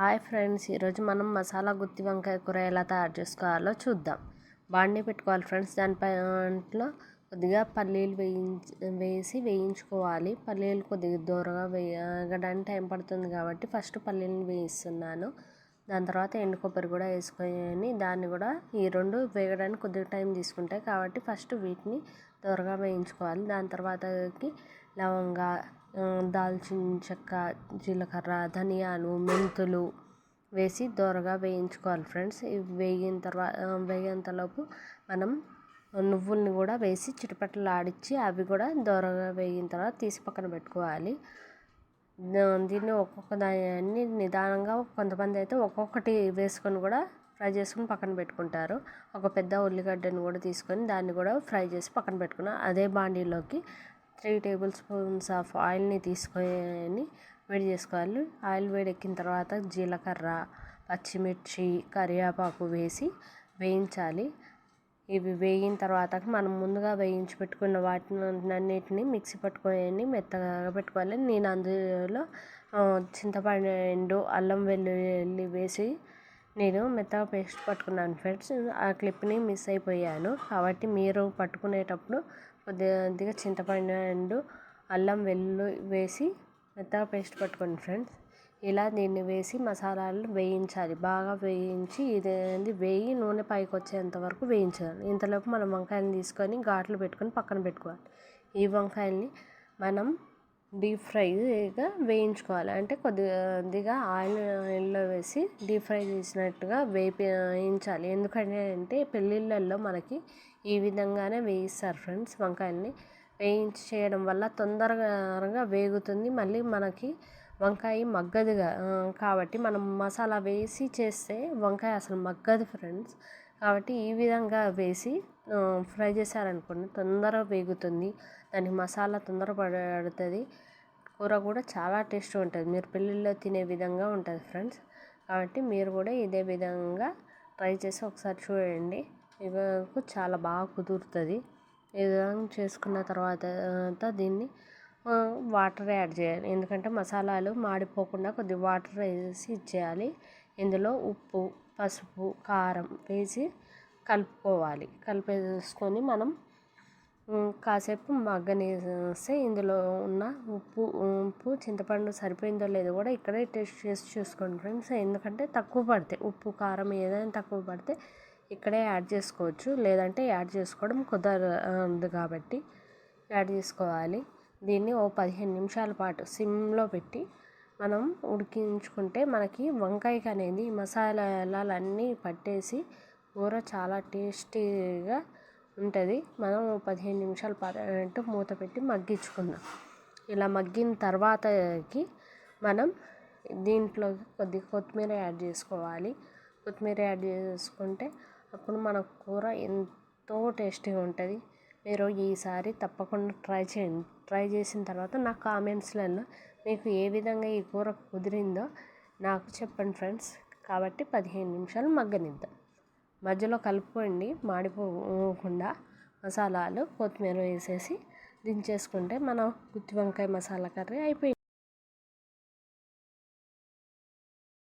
Hi friends, ఈరోజు మనం మసాలా గుత్తి వంకాయ కూర ఎలా తయారు చేసుకోవాలో చూద్దాం. బాండీ పెట్టుకోవాలి ఫ్రెండ్స్. దాంట్లో కొద్దిగా పల్లీలు వేయించుకోవాలి. పల్లీలు కొద్దిగా దూరగా వేయడానికి టైం పడుతుంది కాబట్టి ఫస్ట్ పల్లీలను వేయిస్తున్నాను. దాని తర్వాత ఎండు కొబ్బరి కూడా వేసుకొని దాన్ని కూడా ఈ రెండు వేగడానికి కొద్దిగా టైం తీసుకుంటాయి కాబట్టి ఫస్ట్ వీటిని దూరగా వేయించుకోవాలి. దాని తర్వాతకి లవంగా, దాల్చిన చెక్క, జీలకర్ర, ధనియాలు, మెంతులు వేసి దోరగా వేయించుకోవాలి ఫ్రెండ్స్. ఇవి వేగేంతలోపు మనం నువ్వుల్ని కూడా వేసి చిటపటలాడించి అవి కూడా దోరగా వేగిన తర్వాత తీసి పక్కన పెట్టుకోవాలి. దీన్ని ఒక్కొక్క దాన్ని నిదానంగా, కొంతమంది అయితే ఒక్కొక్కటి వేసుకొని కూడా ఫ్రై చేసుకొని పక్కన పెట్టుకుంటారు. ఒక పెద్ద ఉల్లిగడ్డను కూడా తీసుకొని దాన్ని కూడా ఫ్రై చేసి పక్కన పెట్టుకున్నాను. అదే బాండీలోకి 3 టేబుల్ స్పూన్స్ ఆఫ్ ఆయిల్ని తీసుకొని వేడి చేసుకోవాలి. ఆయిల్ వేడెక్కిన తర్వాత జీలకర్ర, పచ్చిమిర్చి, కరివేపాకు వేసి వేయించాలి. ఇవి వేగిన తర్వాత మనం ముందుగా వేయించి పెట్టుకున్న వాటినన్నిటిని మిక్సీ పట్టుకొని మెత్తగా పెట్టుకోవాలి. నేను అందులో చింతపండు, అల్లం వెల్లుల్లి వేసి నేను మెత్తగా పేస్ట్ పట్టుకున్నాను ఫ్రెండ్స్. ఆ క్లిప్ని మిస్ అయిపోయాను కాబట్టి మీరు పట్టుకునేటప్పుడు కొద్దిగా చింతపండు, అల్లం వెల్లుల్లి వేసి మెత్తగా పేస్ట్ పట్టుకోండి ఫ్రెండ్స్. ఇలా దీన్ని వేసి మసాలాలు వేయించాలి. బాగా వేయించి ఇది వేయి నూనె పైకి వచ్చేంత వరకు వేయించాలి. ఇంతలోపు మనం వంకాయలు తీసుకొని ఘాట్లు పెట్టుకొని పక్కన పెట్టుకోవాలి. ఈ వంకాయల్ని మనం డీప్ ఫ్రైగా వేయించుకోవాలి. అంటే కొద్దిగా ఆయిల్లో వేసి డీప్ ఫ్రై చేసినట్టుగా వేయించాలి. ఎందుకంటే పెళ్ళిళ్ళల్లో మనకి ఈ విధంగానే వేయిస్తారు ఫ్రెండ్స్. వంకాయల్ని వేయించి చేయడం వల్ల తొందరగా వేగుతుంది. మళ్ళీ మనకి వంకాయ మగ్గదుగా కాబట్టి మనం మసాలా వేసి చేస్తే వంకాయ అసలు మగ్గదు ఫ్రెండ్స్. కాబట్టి ఈ విధంగా వేసి ఫ్రై చేశారనుకోండి తొందరగా వేగుతుంది. దానికి మసాలా పడుతుంది. కూర కూడా చాలా టేస్ట్గా ఉంటుంది. మీరు పెళ్ళిళ్ళలో తినే విధంగా ఉంటుంది ఫ్రెండ్స్. కాబట్టి మీరు కూడా ఇదే విధంగా ట్రై చేసి ఒకసారి చూడండి. ఇవకు చాలా బాగా కుదురుతుంది. ఈ విధంగా చేసుకున్న తర్వాత దీన్ని వాటర్ యాడ్ చేయాలి. ఎందుకంటే మసాలాలు మాడిపోకుండా కొద్దిగా వాటర్ వేసి ఇచ్చేయాలి. ఇందులో ఉప్పు, పసుపు, కారం వేసి కలుపుకోవాలి. కలిపేసుకొని మనం కాసేపు మగ్గనిస్తే ఇందులో ఉన్న ఉప్పు చింతపండు సరిపోయిందో లేదో కూడా ఇక్కడే టేస్ట్ చేసి చూసుకోండి ఫ్రెండ్స్. ఎందుకంటే తక్కువ పడితే ఉప్పు, కారం ఏదైనా తక్కువ పడితే ఇక్కడే యాడ్ చేసుకోవచ్చు. లేదంటే యాడ్ చేసుకోవడం కుదరదు కాబట్టి యాడ్ చేసుకోవాలి. దీన్ని 15 నిమిషాల పాటు సిమ్లో పెట్టి మనం ఉడికించుకుంటే మనకి వంకాయకి అనేది మసాలాలన్నీ పట్టేసి కూర చాలా టేస్టీగా ఉంటుంది. మనం 15 నిమిషాల పాటు మూత పెట్టి మగ్గించుకుందాం. ఇలా మగ్గిన తర్వాతకి మనం దీంట్లో కొద్దిగా కొత్తిమీర యాడ్ చేసుకోవాలి. కొత్తిమీర యాడ్ చేసుకుంటే అప్పుడు మన కూర ఎంతో టేస్టీగా ఉంటుంది. మీరు ఈసారి తప్పకుండా ట్రై చేయండి. ట్రై చేసిన తర్వాత నా కామెంట్స్లలో మీకు ఏ విధంగా ఈ కూర కుదిరిందో నాకు చెప్పండి ఫ్రెండ్స్. కాబట్టి 15 నిమిషాలు మగ్గనిద్దాం. మధ్యలో కలుపుకోండి మాడిపోకుండా. మసాలాలు కొత్తిమీర వేసేసి దించేసుకుంటే మన గుత్తి వంకాయ మసాలా కర్రీ అయిపోయింది.